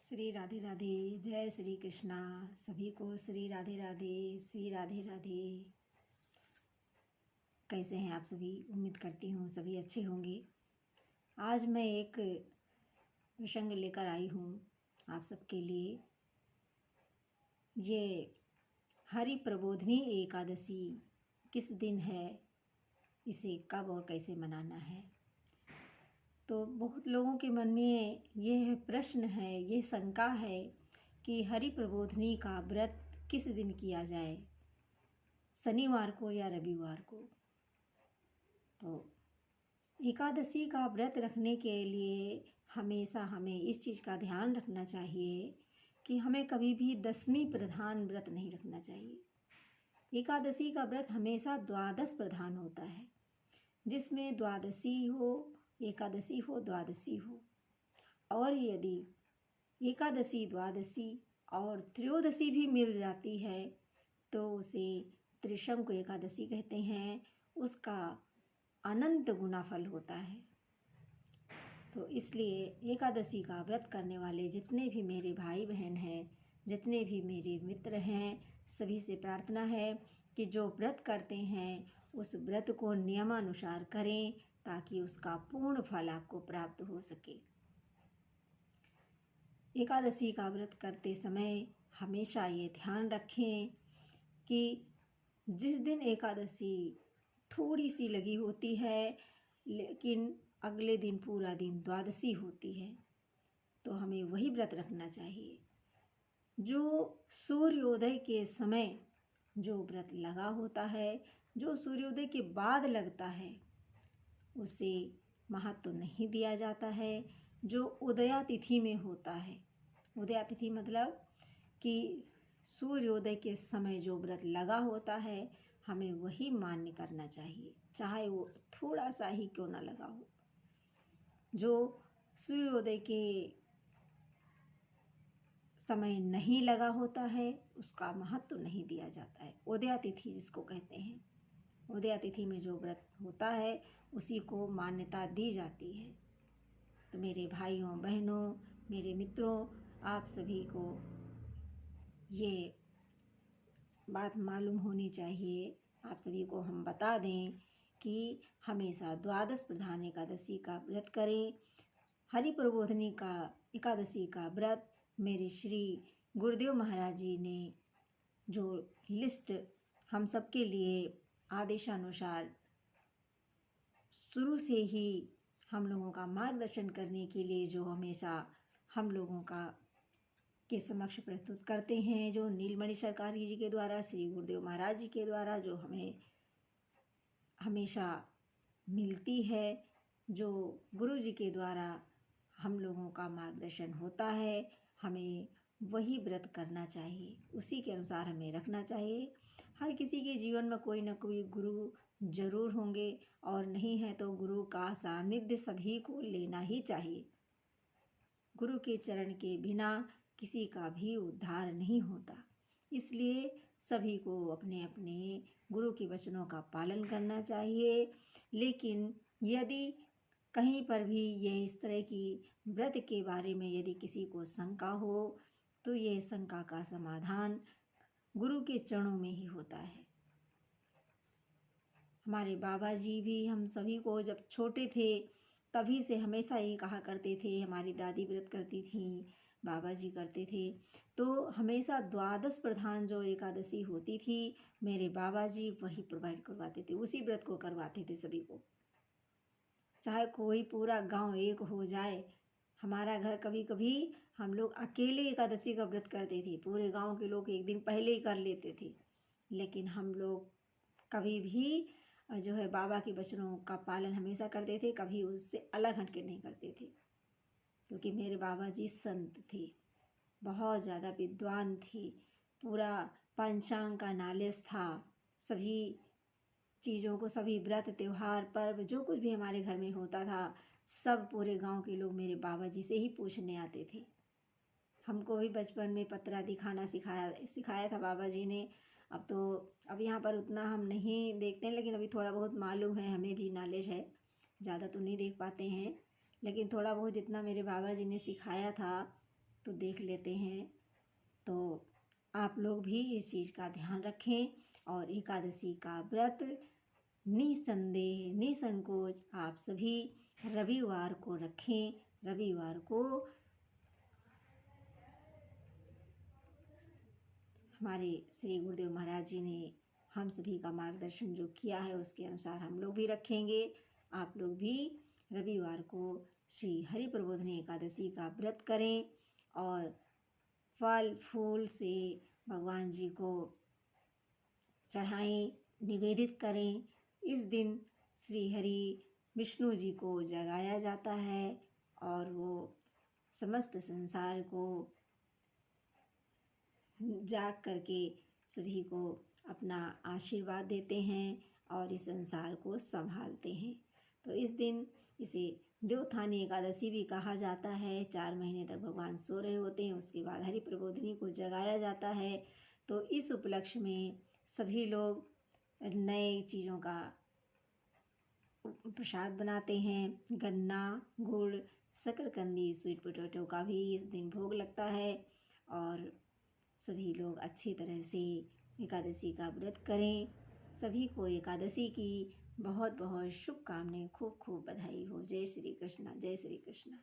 श्री राधे राधे। जय श्री कृष्णा। सभी को श्री राधे राधे, श्री राधे राधे। कैसे हैं आप सभी? उम्मीद करती हूँ सभी अच्छे होंगे। आज मैं एक प्रसंग लेकर आई हूँ आप सबके लिए। ये हरि प्रबोधिनी एकादशी किस दिन है, इसे कब और कैसे मनाना है। तो बहुत लोगों के मन में यह प्रश्न है, ये शंका है कि हरि प्रबोधिनी का व्रत किस दिन किया जाए, शनिवार को या रविवार को। तो एकादशी का व्रत रखने के लिए हमेशा हमें इस चीज़ का ध्यान रखना चाहिए कि हमें कभी भी दशमी प्रधान व्रत नहीं रखना चाहिए। एकादशी का व्रत हमेशा द्वादश प्रधान होता है, जिसमें द्वादशी हो, एकादशी हो, द्वादशी हो। और यदि एकादशी, द्वादशी और त्रयोदशी भी मिल जाती है तो उसे त्रिशंकु एकादशी कहते हैं। उसका अनंत गुना फल होता है। तो इसलिए एकादशी का व्रत करने वाले जितने भी मेरे भाई बहन हैं, जितने भी मेरे मित्र हैं, सभी से प्रार्थना है कि जो व्रत करते हैं उस व्रत को नियमानुसार करें ताकि उसका पूर्ण फल आपको प्राप्त हो सके। एकादशी का व्रत करते समय हमेशा ये ध्यान रखें कि जिस दिन एकादशी थोड़ी सी लगी होती है, लेकिन अगले दिन पूरा दिन द्वादशी होती है, तो हमें वही व्रत रखना चाहिए। जो सूर्योदय के समय जो व्रत लगा होता है, जो सूर्योदय के बाद लगता है, उसे महत्व नहीं दिया जाता है। जो उदया तिथि में होता है, उदया तिथि मतलब कि सूर्योदय के समय जो व्रत लगा होता है, हमें वही मान्य करना चाहिए, चाहे वो थोड़ा सा ही क्यों ना लगा हो। जो सूर्योदय के समय नहीं लगा होता है उसका महत्व नहीं दिया जाता है। उदया तिथि जिसको कहते हैं, उदया तिथि में जो व्रत होता है उसी को मान्यता दी जाती है। तो मेरे भाइयों बहनों, मेरे मित्रों, आप सभी को ये बात मालूम होनी चाहिए। आप सभी को हम बता दें कि हमेशा द्वादश प्रधान एकादशी का व्रत करें। हरि प्रबोधिनी का एकादशी का व्रत मेरे श्री गुरुदेव महाराज जी ने जो लिस्ट हम सबके लिए आदेशानुसार शुरू से ही हम लोगों का मार्गदर्शन करने के लिए जो हमेशा हम लोगों का के समक्ष प्रस्तुत करते हैं, जो नीलमणि सरकारी जी के द्वारा, श्री गुरुदेव महाराज जी के द्वारा जो हमें हमेशा मिलती है, जो गुरु जी के द्वारा हम लोगों का मार्गदर्शन होता है, हमें वही व्रत करना चाहिए, उसी के अनुसार हमें रखना चाहिए। हर किसी के जीवन में कोई ना कोई गुरु जरूर होंगे, और नहीं है तो गुरु का सानिध्य सभी को लेना ही चाहिए। गुरु के चरण के बिना किसी का भी उद्धार नहीं होता। इसलिए सभी को अपने अपने गुरु के वचनों का पालन करना चाहिए। लेकिन यदि कहीं पर भी ये इस तरह की व्रत के बारे में यदि किसी को शंका हो तो ये शंका का समाधान गुरु के चरणों में ही होता है। हमारे बाबा जी भी हम सभी को जब छोटे थे तभी से हमेशा ये कहा करते थे, हमारी दादी व्रत करती थी, बाबा जी करते थे, तो हमेशा द्वादश प्रधान जो एकादशी होती थी मेरे बाबा जी वही प्रोवाइड करवाते थे, उसी व्रत को करवाते थे सभी को। चाहे कोई पूरा गांव एक हो जाए, हमारा घर कभी कभी हम लोग अकेले एकादशी का व्रत करते थे, पूरे गांव के लोग एक दिन पहले ही कर लेते थे, लेकिन हम लोग कभी भी जो है बाबा के वचनों का पालन हमेशा करते थे, कभी उससे अलग हटके नहीं करते थे। क्योंकि मेरे बाबा जी संत थे, बहुत ज़्यादा विद्वान थे, पूरा पंचांग का नॉलेज था, सभी चीज़ों को, सभी व्रत त्योहार पर्व जो कुछ भी हमारे घर में होता था सब पूरे गांव के लोग मेरे बाबा जी से ही पूछने आते थे। हमको भी बचपन में पतरा दिखाना सिखाया था बाबा जी ने। अब यहाँ पर उतना हम नहीं देखते हैं, लेकिन अभी थोड़ा बहुत मालूम है, हमें भी नॉलेज है, ज़्यादा तो नहीं देख पाते हैं, लेकिन थोड़ा बहुत जितना मेरे बाबा जी ने सिखाया था तो देख लेते हैं। तो आप लोग भी इस चीज़ का ध्यान रखें और एकादशी का व्रत निसंदेह निसंकोच आप सभी रविवार को रखें। रविवार को हमारे श्री गुरुदेव महाराज जी ने हम सभी का मार्गदर्शन जो किया है उसके अनुसार हम लोग भी रखेंगे। आप लोग भी रविवार को श्री हरि प्रबोधिनी एकादशी का व्रत करें और फल फूल से भगवान जी को चढ़ाएं, निवेदित करें। इस दिन श्री हरि विष्णु जी को जगाया जाता है और वो समस्त संसार को जाग करके सभी को अपना आशीर्वाद देते हैं और इस संसार को संभालते हैं। तो इस दिन इसे देवोत्थानी एकादशी भी कहा जाता है। 4 महीने तक भगवान सो रहे होते हैं, उसके बाद हरि प्रबोधिनी को जगाया जाता है। तो इस उपलक्ष्य में सभी लोग नए चीज़ों का प्रसाद बनाते हैं। गन्ना, गुड़, शकरकंदी, स्वीट पोटैटो का भी इस दिन भोग लगता है और सभी लोग अच्छी तरह से एकादशी का व्रत करें। सभी को एकादशी की बहुत बहुत शुभकामनाएं, खूब खूब बधाई हो। जय श्री कृष्णा, जय श्री कृष्णा।